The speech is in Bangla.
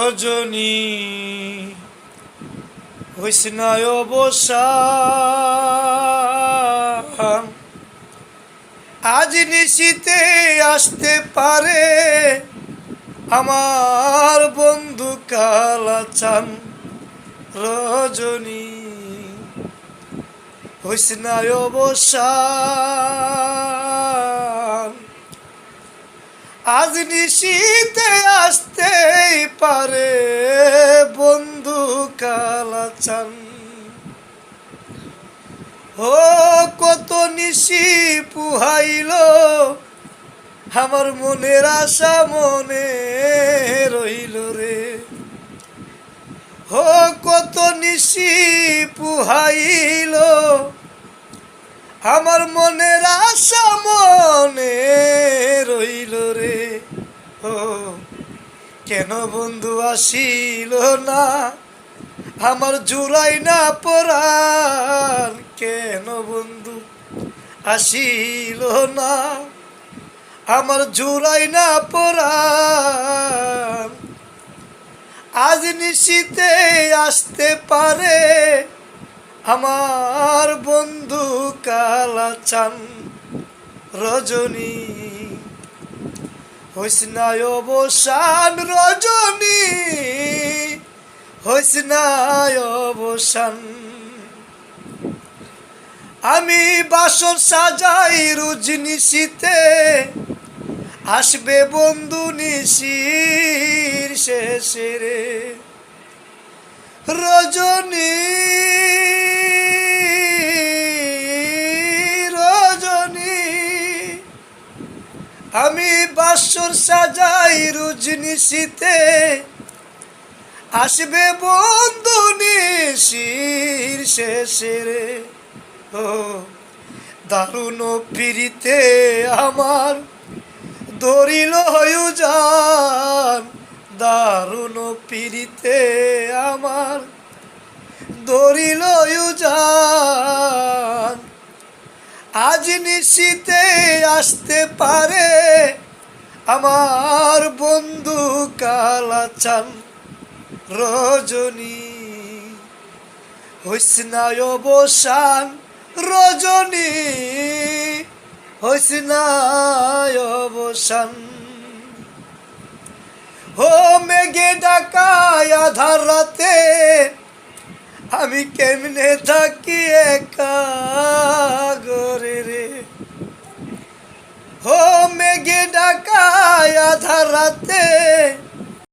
রজনী হইছে না অবসান, আজ নিশীতে আসতে পারে আমার বন্ধু কালাচান। রজনী হইছে না অবসান, আজ নিশীতে আসতেই পারে বন্ধু কালাচান। ও কত নিশি পুহাইল আমার মনের আশা মনে রইল রে। ও কত নিশি পুহাইল আমার মনের আশা মনে রইল রে। ও কেন বন্ধু আসিল না আমার জুড়াই না পরাণ, কেন বন্ধু আসিল না আমার জুড়াই না পরাণ। আজ নিশীতে আসতে পারে আমার বন্ধু কালাচান। রজনী হইছে না অবসান, রজনী হইছে না অবসান। আমি বাসর সাজাই রোজ নিশীতে আসবে বন্ধু নিশির শেষে রে। রজনী রজনী আমি বাসর সাজাই রোজ নিশীতে আসবে বন্ধু নিশির শেষে রে। ও দারুণ পিরিতে আমার ধরিল হয়ুজান, দারুণ পিরিতে আমার ধরিল হয়ুজান। আজ নিশীতে আসতে পারে আমার বন্ধু কালাচান। রজনী হইছে না অবসান, রজনী হইছে না অবসান। ও মেঘে ডাকায় আধার রাতে আমি কেমনে থাকি একা ঘরে রে। ও মেঘে ডাকায় আধার রাতে